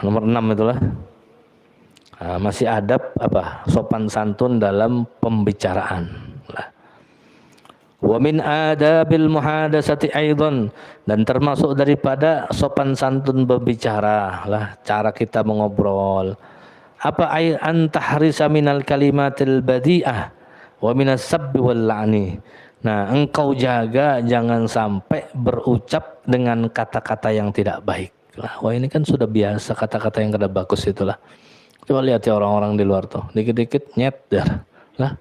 Nomor 6 itulah. Masih adab apa? Sopan santun dalam pembicaraan. Wa min adabil muhadatsati aidan, dan termasuk daripada sopan santun berbicara lah cara kita mengobrol. Apa ay antahrisa minal kalimatil badi'ah wa minas sabbi wal la'ni. Nah, engkau jaga jangan sampai berucap dengan kata-kata yang tidak baik. Wah, ini kan sudah biasa kata-kata yang kada bagus itulah. Coba lihat ya orang-orang di luar tuh, dikit-dikit nyet dah. Lah,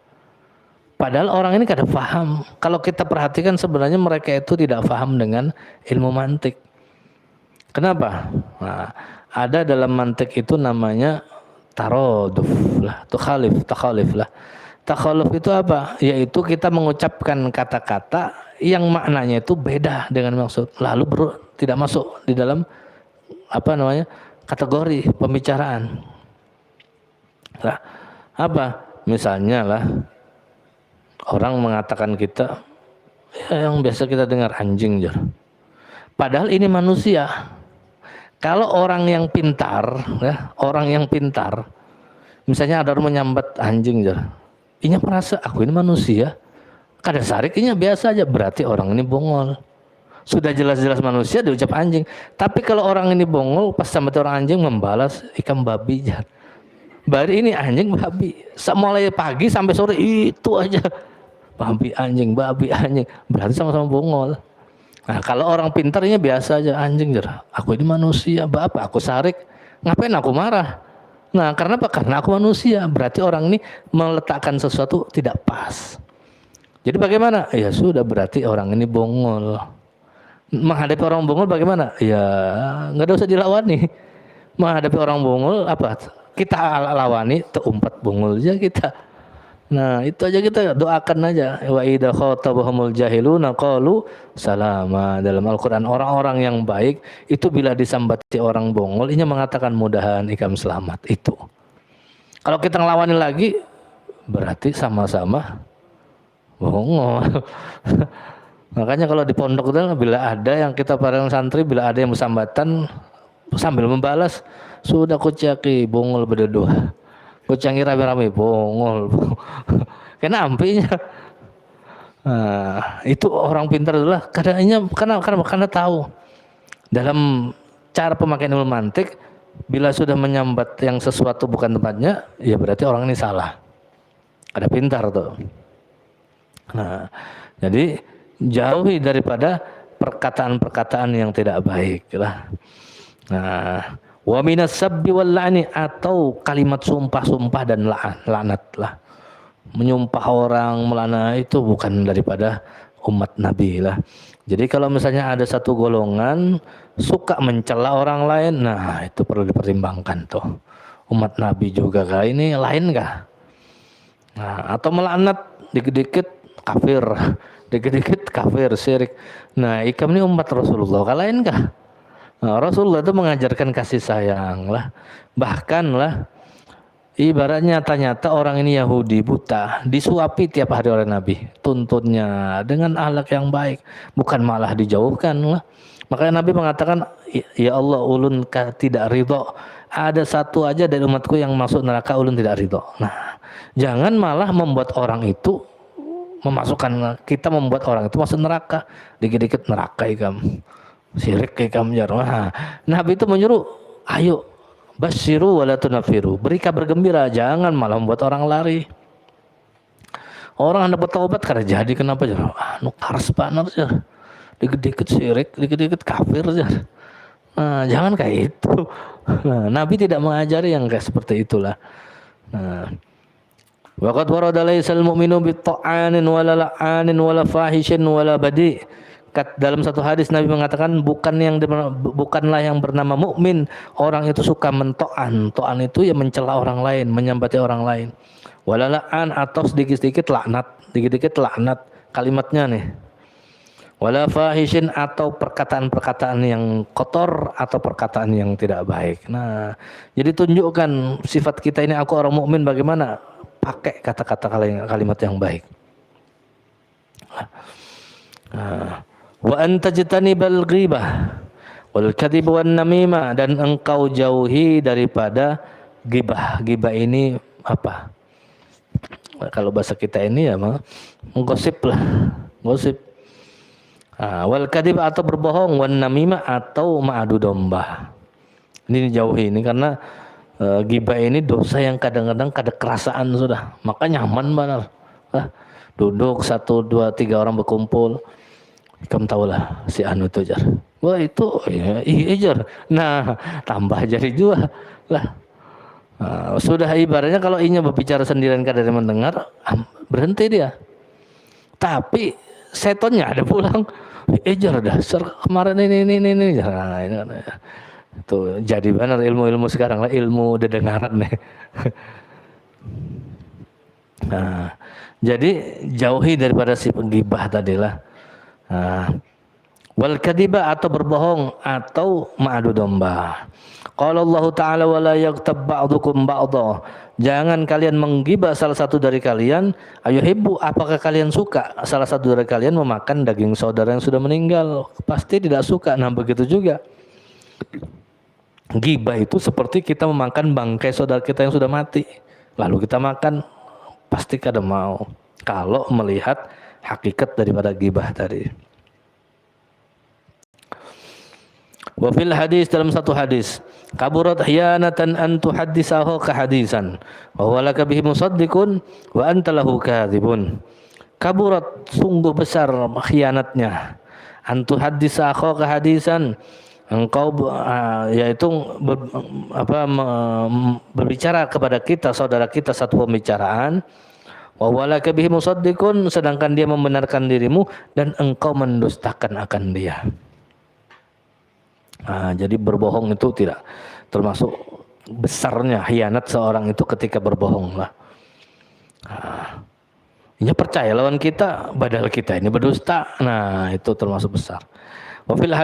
padahal orang ini kada paham. Kalau kita perhatikan sebenarnya mereka itu tidak paham dengan ilmu mantik. Kenapa? Nah, ada dalam mantik itu namanya taroduf lah, takhalif lah. Takhaluf itu apa? Yaitu kita mengucapkan kata-kata yang maknanya itu beda dengan maksud. Lalu tidak masuk di dalam apa namanya? Kategori pembicaraan. Lah, apa? Misalnya lah, orang mengatakan kita ya, yang biasa kita dengar anjing jar. Padahal ini manusia. Kalau orang yang pintar, ya, orang yang pintar, misalnya ada orang menyambat anjing jar, inya merasa aku ini manusia. Kada sarik inya biasa aja, berarti orang ini bongol. Sudah jelas-jelas manusia diucap anjing. Tapi kalau orang ini bongol, pas sambat orang anjing membalas ikan babi jar. Bari ini anjing babi. Mulai pagi sampai sore itu aja. Babi anjing, berarti sama-sama bongol. Nah, kalau orang pintarnya biasa aja anjing jar. Aku ini manusia, bapak aku sarik. Ngapain aku marah? Nah, karena apa? Karena aku manusia. Berarti orang ini meletakkan sesuatu tidak pas. Jadi bagaimana? Ya sudah, berarti orang ini bongol. Menghadapi orang bongol bagaimana? Ya nggak ada usah dilawani. Menghadapi orang bongol apa? Kita lawani, terumpat bongol aja kita. Nah, itu aja kita doakan aja. Wa idza khatabahumul jahiluna qalu salama. Dalam Al-Qur'an orang-orang yang baik itu bila disambati orang bongol, ini mengatakan mudahan ikam selamat itu. Kalau kita ngelawani lagi berarti sama-sama bongol. Makanya kalau di pondok itu bila ada yang kita para santri, bila ada yang bersambatan sambil membalas, sudah kucaki bongol berdua. Kucangi rame-rame bongol. Kena ampinya. Nah, itu orang pintar adalah karena tahu dalam cara pemakaian ilmu mantik, bila sudah menyambat yang sesuatu bukan tempatnya, ya berarti orang ini salah. Ada pintar tuh. Nah, jadi jauhi daripada perkataan-perkataan yang tidak baik lah. Nah, wa minas sabbi wal la'ni, atau kalimat sumpah-sumpah dan laknat lah. Menyumpah orang, melana itu bukan daripada umat Nabi lah. Jadi kalau misalnya ada satu golongan suka mencela orang lain, nah itu perlu dipertimbangkan tuh. Umat Nabi juga kah ini lain kah? Nah, atau melaknat dikit-dikit kafir, dikit-dikit kafir, syirik. Nah, ikam ini umat Rasulullah kah lain kah? Nah, Rasulullah itu mengajarkan kasih sayang lah. Bahkan lah, ibaratnya nyata-nyata orang ini Yahudi buta, disuapi tiap hari oleh Nabi. Tuntunnya dengan akhlak yang baik, bukan malah dijauhkan lah. Makanya Nabi mengatakan, ya Allah, ulun tidak ridho. Ada satu aja dari umatku yang masuk neraka, ulun tidak ridho. Nah, jangan malah membuat orang itu memasukkan, kita membuat orang itu masuk neraka. Dikit-dikit neraka ikam. Syirik ikam jar. Nah, Nabi itu menyuruh, ayo basyiru wala tunafiru, beri kabar gembira, jangan malah membuat orang lari. Orang hendak bertobat karena jadi kenapa jar? Anu karas panar jar. Dikit-dikit syirik, dikit-dikit kafir jar. Nah, jangan kayak itu. Nah, Nabi tidak mengajari yang kayak seperti itulah. Nah, waqad warada laysal mu'minu bitta'anin wala la'anin wala fahishin wala badi'. Dalam satu hadis Nabi mengatakan bukanlah yang bernama mukmin orang itu suka mento'an. To'an itu ya mencela orang lain, menyambati orang lain. Wala la'an, atau sedikit-sedikit laknat, dikit-dikit laknat kalimatnya nih. Wala fahishin, atau perkataan-perkataan yang kotor atau perkataan yang tidak baik. Nah, jadi tunjukkan sifat kita ini, aku orang mukmin bagaimana? Pakai kata-kata kalimat yang baik. Nah, wa antajtanibal ghibah Wal kadhib wan namimah, dan engkau jauhi daripada gibah. Gibah ini apa? Kalau bahasa kita ini ya menggosip lah, gosip. Wal kadhib atau berbohong, wan namimah atau mengadu domba. Ini dijauhi ini karena gibah ini dosa yang kadang-kadang kada kerasaan sudah. Maka nyaman benar. Duduk 1, 2, 3 orang berkumpul. Kamu tahulah si anu itu jar. Wah itu iya jar. Nah, tambah jadi dua lah. Sudah ibaratnya kalau inya berbicara sendirian kada ada mendengar, berhenti dia. Tapi setonnya ada pulang. Jar dasar kemarin ini. Nah, ini tuh jadi benar ilmu-ilmu sekarang lah, ilmu dedengaran nih. Nah, jadi jauhi daripada si penggibah tadilah. Wal kadiba atau berbohong atau ma'adu domba. Qala Allah Ta'ala wala yaghtab ba'dukum ba'dha. Jangan kalian menggibah salah satu dari kalian. Ayuhibbu, apakah kalian suka salah satu dari kalian memakan daging saudara yang sudah meninggal? Pasti tidak suka. Nah, begitu juga. Gibah itu seperti kita memakan bangkai saudara kita yang sudah mati. Lalu kita makan, pasti kada mau. Kalau melihat hakikat daripada gibah tadi. Wa fil hadis, dalam satu hadis, kaburat khiyanatan an tuhaddisahu ka hadisan wa huwa laka bihi musaddiqun wa anta lahu kadzibun. Kaburat, sungguh besar khianatnya, an tuhaddisahu ka hadisan, engkau yaitu berbicara kepada kita saudara kita satu pembicaraan, wa huwa laka bihi musaddiqun, sedangkan dia membenarkan dirimu dan engkau mendustakan akan dia. Jadi berbohong itu tidak termasuk besarnya khianat seorang itu ketika berbohong lah. Ini percaya lawan kita, padahal kita ini berdusta. Nah, itu termasuk besar. Wa fil